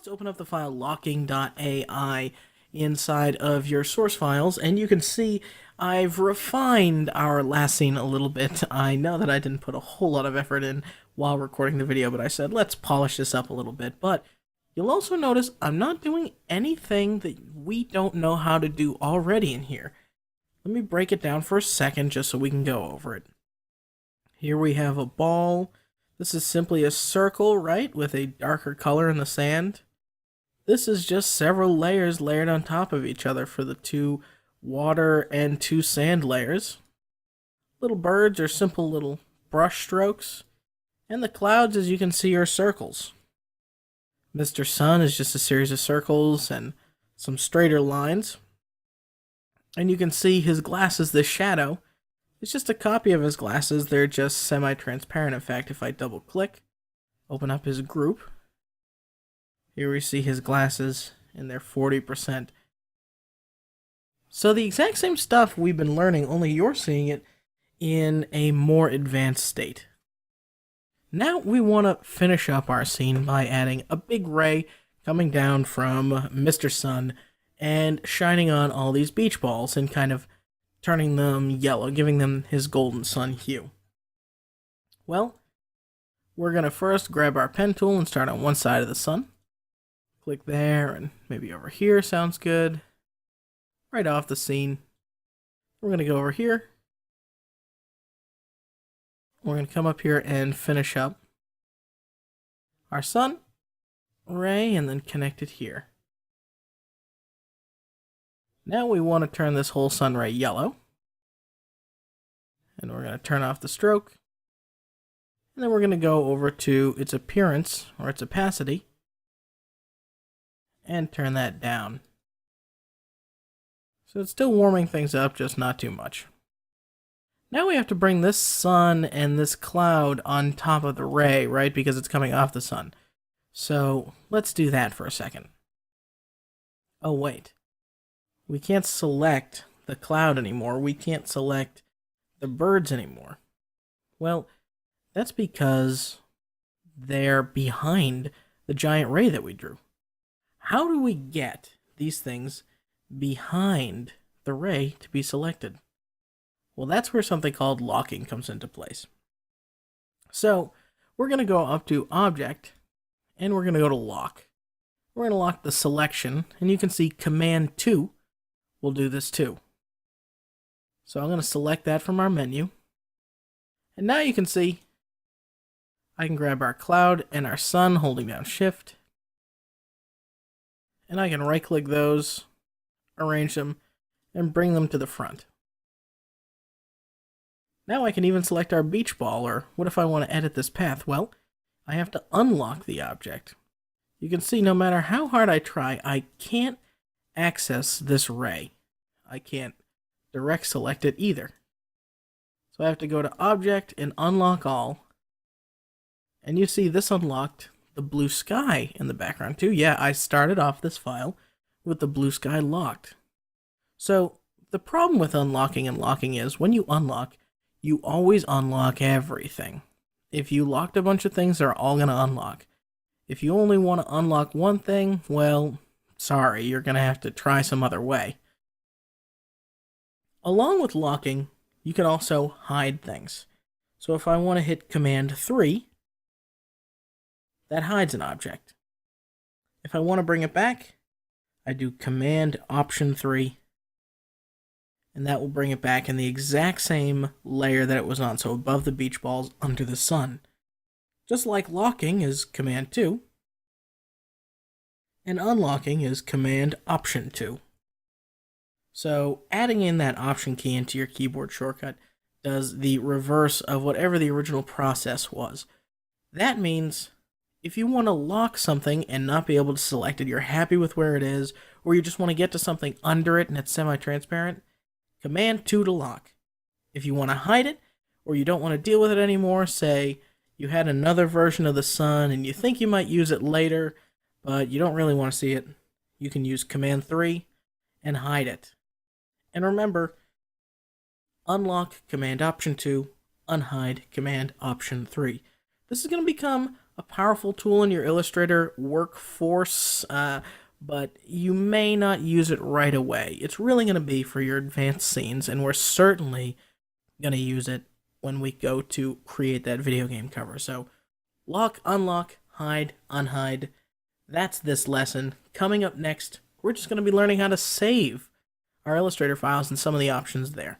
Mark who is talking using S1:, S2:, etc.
S1: let's open up the file locking.ai inside of your source files, and you can see I've refined our last scene a little bit. I know that I didn't put a whole lot of effort in while recording the video, but I said let's polish this up a little bit. But you'll also notice I'm not doing anything that we don't know how to do already in here. Let me break it down for a second just so we can go over it. Here we have a ball. This is simply a circle, right, with a darker color in the sand. This is just several layers layered on top of each other for the two water and two sand layers. Little birds are simple little brush strokes, and the clouds, as you can see, are circles. Mr. Sun is just a series of circles and some straighter lines. And you can see his glasses, this shadow, it's just a copy of his glasses. They're just semi-transparent. In fact, if I double click, open up his group, here we see his glasses and they're 40%. So the exact same stuff we've been learning, only you're seeing it in a more advanced state. Now we want to finish up our scene by adding a big ray coming down from Mr. Sun and shining on all these beach balls and kind of turning them yellow, giving them his golden sun hue. Well, we're going to first grab our pen tool and start on one side of the sun. Click there, and maybe over here sounds good. Right off the scene. We're going to go over here. We're going to come up here and finish up our sun ray and then connect it here. Now we want to turn this whole sun ray yellow. And we're going to turn off the stroke. And then we're going to go over to its appearance, or its opacity, and turn that down. So it's still warming things up, just not too much. Now we have to bring this sun and this cloud on top of the ray, right? Because it's coming off the sun. So let's do that for a second. Oh, wait. We can't select the cloud anymore. We can't select the birds anymore. Well, that's because they're behind the giant ray that we drew. How do we get these things behind the ray to be selected? Well, that's where something called locking comes into place. So we're going to go up to Object, and we're going to go to Lock. We're going to lock the selection, and you can see Command 2 will do this too. So I'm going to select that from our menu. And now you can see I can grab our cloud and our sun holding down Shift. And I can right click those, arrange them, and bring them to the front. Now I can even select our beach ball, or what if I want to edit this path? Well, I have to unlock the object. You can see no matter how hard I try, I can't access this ray. I can't direct select it either. So I have to go to Object and Unlock All. And you see this unlocked the blue sky in the background too. Yeah, I started off this file with the blue sky locked. So the problem with unlocking and locking is when you unlock, you always unlock everything. If you locked a bunch of things, they're all going to unlock. If you only want to unlock one thing, well, sorry, you're going to have to try some other way. Along with locking, you can also hide things. So if I want to hit Command 3, that hides an object. If I want to bring it back, I do Command Option 3, and that will bring it back in the exact same layer that it was on, so above the beach balls, under the sun. Just like locking is Command 2, and unlocking is Command Option 2. So adding in that Option key into your keyboard shortcut does the reverse of whatever the original process was. That means if you want to lock something and not be able to select it, you're happy with where it is, or you just want to get to something under it and it's semi-transparent, Command 2 to lock. If you want to hide it, or you don't want to deal with it anymore, say you had another version of the sun and you think you might use it later, but you don't really want to see it, you can use Command 3 and hide it. And remember, unlock Command Option 2, unhide Command Option 3. This is going to become a powerful tool in your Illustrator workforce, but you may not use it right away. It's really going to be for your advanced scenes, and we're certainly going to use it when we go to create that video game cover. So, lock, unlock, hide, unhide. That's this lesson. Coming up next, we're just going to be learning how to save our Illustrator files and some of the options there.